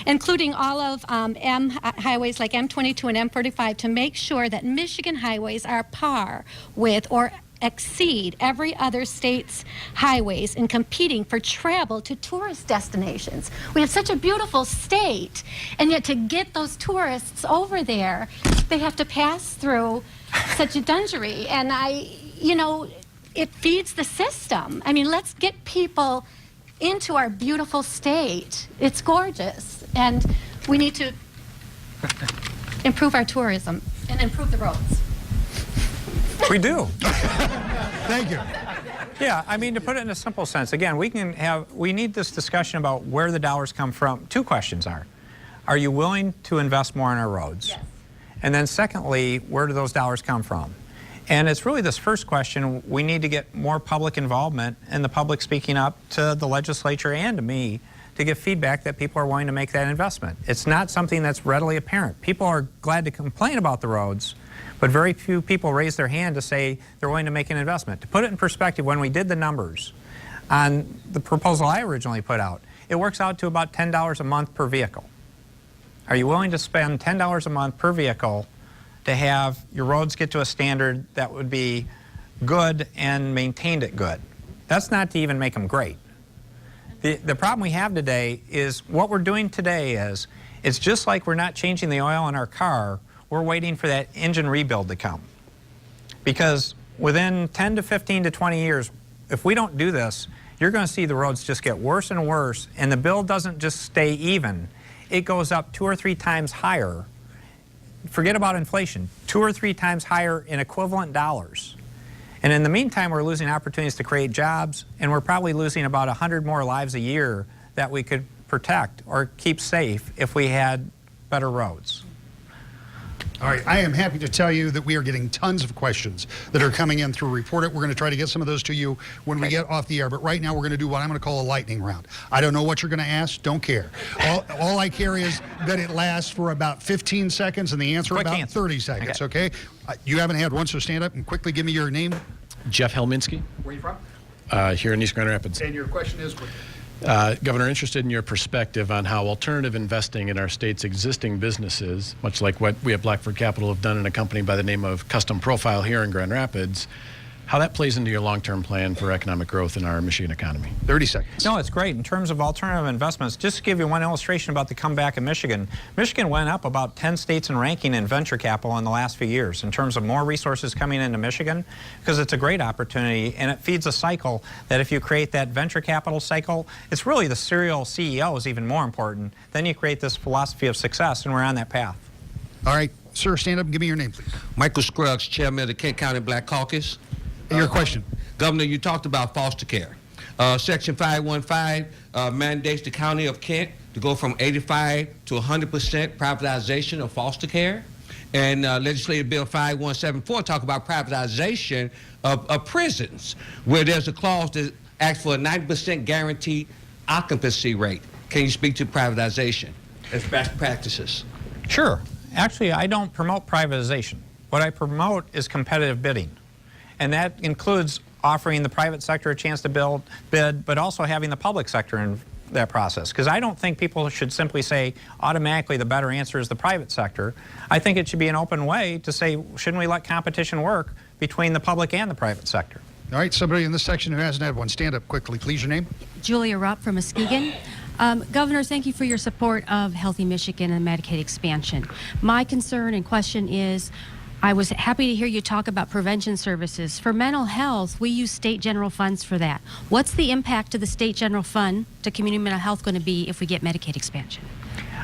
including all of highways like M22 and M45 to make sure that Michigan highways are par with or exceed every other state's highways in competing for travel to tourist destinations. We have such a beautiful state, and yet to get those tourists over there, they have to pass through such a dungery. And it feeds the system. I mean, let's get people into our beautiful state. It's gorgeous, and we need to improve our tourism and improve the roads. We do. Thank you. Yeah, I mean, to put it in a simple sense, again, we need this discussion about where the dollars come from. 2 questions are are you willing to invest more in our roads? Yes. And then secondly, where do those dollars come from? And it's really this first question, we need to get more public involvement and the public speaking up to the legislature and to me to give feedback that people are willing to make that investment. It's not something that's readily apparent. People are glad to complain about the roads, but very few people raise their hand to say they're willing to make an investment. To put it in perspective, when we did the numbers on the proposal I originally put out, it works out to about $10 a month per vehicle. Are you willing to spend $10 a month per vehicle to have your roads get to a standard that would be good and maintained at good? That's not to even make them great. The problem we have today is what we're doing today is, it's just like we're not changing the oil in our car, we're waiting for that engine rebuild to come. Because within 10 to 15 to 20 years, if we don't do this, you're going to see the roads just get worse and worse, and the bill doesn't just stay even, it goes up 2 or 3 times higher. Forget about inflation, 2 or 3 times higher in equivalent dollars. And in the meantime, we're losing opportunities to create jobs, and we're probably losing about 100 more lives a year that we could protect or keep safe if we had better roads. All right, I am happy to tell you that we are getting tons of questions that are coming in through Report It. We're going to try to get some of those to you when we get off the air, but right now we're going to do what I'm going to call a lightning round. I don't know what you're going to ask, don't care. All I care is that it lasts for about 15 seconds and the answer about 30 seconds, okay? You haven't had one, so stand up and quickly give me your name. Jeff Helminski. Where are you from? Here in East Grand Rapids. And your question is? Governor, interested in your perspective on how alternative investing in our state's existing businesses, much like what we at Blackford Capital have done in a company by the name of Custom Profile here in Grand Rapids, how that plays into your long-term plan for economic growth in our Michigan economy. 30 seconds. No, it's great. In terms of alternative investments, just to give you one illustration about the comeback in Michigan, Michigan went up about 10 states in ranking in venture capital in the last few years in terms of more resources coming into Michigan, because it's a great opportunity and it feeds a cycle that if you create that venture capital cycle, it's really the serial CEO is even more important. Then you create this philosophy of success, and we're on that path. All right, sir, stand up and give me your name, please. Michael Scruggs, Chairman of the Kent County Black Caucus. Your question. Governor, you talked about foster care. Section 515 mandates the County of Kent to go from 85 to 100% privatization of foster care. And Legislative Bill 5174 talk about privatization of prisons, where there's a clause that asks for a 90% guaranteed occupancy rate. Can you speak to privatization as best practices? Sure. Actually, I don't promote privatization. What I promote is competitive bidding. And that includes offering the private sector a chance to bid, but also having the public sector in that process. Because I don't think people should simply say automatically the better answer is the private sector. I think it should be an open way to say, shouldn't we let competition work between the public and the private sector? All right, somebody in this section who hasn't had one, stand up quickly, please. Your name? Julia Rupp from Michgan. Governor, thank you for your support of Healthy Michigan and Medicaid expansion. My concern and question is, I was happy to hear you talk about prevention services. For mental health, we use state general funds for that. What's the impact to the state general fund to community mental health going to be if we get Medicaid expansion?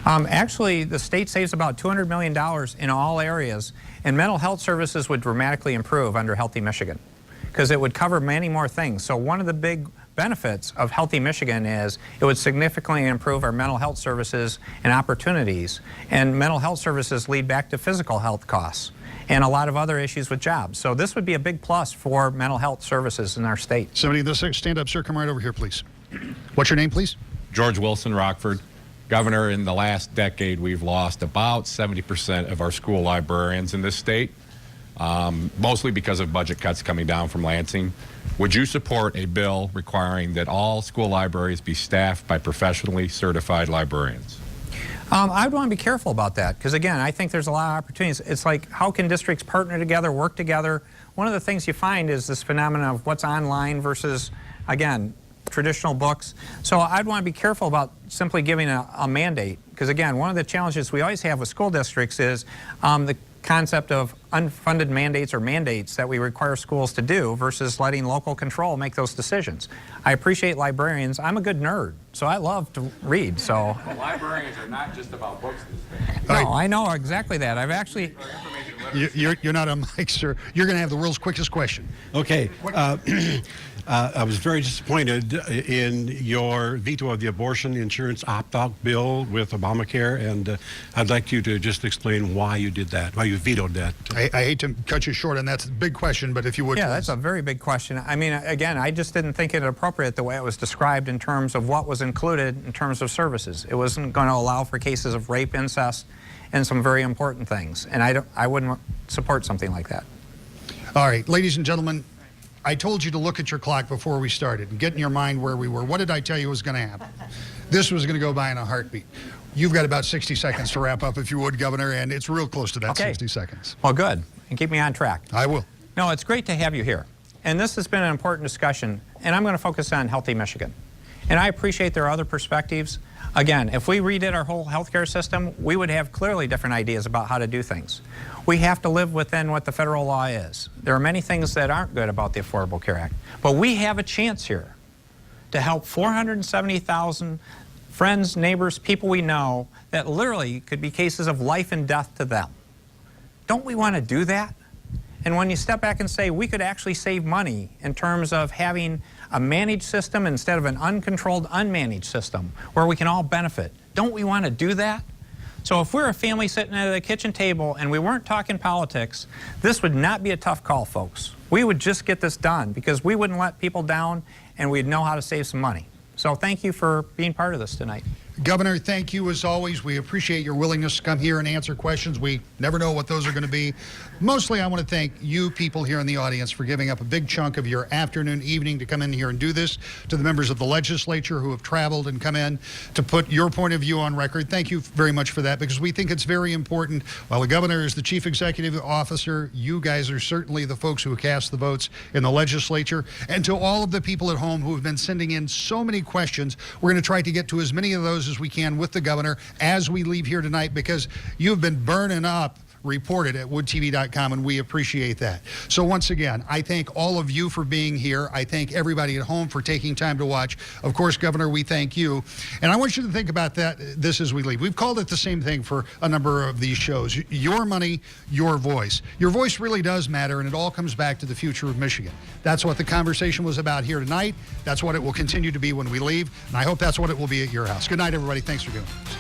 Actually, the state saves about $200 million in all areas, and mental health services would dramatically improve under Healthy Michigan, because it would cover many more things. So one of the big benefits of Healthy Michigan is it would significantly improve our mental health services and opportunities. And mental health services lead back to physical health costs and a lot of other issues with jobs. So this would be a big plus for mental health services in our state. Somebody in this section, stand up, sir. Come right over here, please. What's your name, please? George Wilson, Rockford. Governor, in the last decade, we've lost about 70% of our school librarians in this state, mostly because of budget cuts coming down from Lansing. Would you support a bill requiring that all school libraries be staffed by professionally certified librarians? I'd want to be careful about that, because again, I think there's a lot of opportunities. It's like, how can districts partner together, work together? One of the things you find is this phenomenon of what's online versus, again, traditional books. So I'd want to be careful about simply giving a mandate, because again, one of the challenges we always have with school districts is the concept of unfunded mandates or mandates that we require schools to do versus letting local control make those decisions. I appreciate librarians. I'm a good nerd, so I love to read. So Librarians are not just about books these days. no, I know exactly that. I've actually You're not on mic, sir. You're going to have the world's quickest question. Okay. I was very disappointed in your veto of the abortion insurance opt-out bill with Obamacare, and I'd like you to just explain why you did that, why you vetoed that. I hate to cut you short, and that's a big question, but if you would. Yeah, please. that's a very big question. I mean, again, I just didn't think it appropriate the way it was described in terms of what was included in terms of services. It wasn't going to allow for cases of rape, incest, and some very important things, and I wouldn't support something like that. All right, ladies and gentlemen, I told you to look at your clock before we started and get in your mind where we were. What did I tell you was going to happen? This was going to go by in a heartbeat. You've got about 60 seconds to wrap up, if you would, Governor, and it's real close to that 60 seconds. Well, good. And keep me on track. I will. No, it's great to have you here. And this has been an important discussion, and I'm going to focus on Healthy Michigan. And I appreciate there are other perspectives. Again, if we redid our whole healthcare system, we would have clearly different ideas about how to do things. We have to live within what the federal law is. There are many things that aren't good about the Affordable Care Act. But we have a chance here to help 470,000 friends, neighbors, people we know that literally could be cases of life and death to them. Don't we want to do that? And when you step back and say we could actually save money in terms of having a managed system instead of an uncontrolled, unmanaged system where we can all benefit, don't we want to do that? So if we're a family sitting at the kitchen table and we weren't talking politics, this would not be a tough call, folks. We would just get this done because we wouldn't let people down and we'd know how to save some money. So thank you for being part of this tonight. Governor, thank you as always. We appreciate your willingness to come here and answer questions. We never know what those are going to be. Mostly, I want to thank you people here in the audience for giving up a big chunk of your afternoon, evening to come in here and do this. To the members of the legislature who have traveled and come in to put your point of view on record, thank you very much for that, because we think it's very important. While the governor is the chief executive officer, you guys are certainly the folks who cast the votes in the legislature. And to all of the people at home who have been sending in so many questions, we're going to try to get to as many of those as we can with the governor as we leave here tonight, because you've been burning up reported at woodtv.com, and we appreciate that. So once again, I thank all of you for being here. I thank everybody at home for taking time to watch. Of course, Governor, we thank you. And I want you to think about this as we leave. We've called it the same thing for a number of these shows. Your money, your voice. Your voice really does matter, and it all comes back to the future of Michigan. That's what the conversation was about here tonight. That's what it will continue to be when we leave, and I hope that's what it will be at your house. Good night, everybody. Thanks for doing it.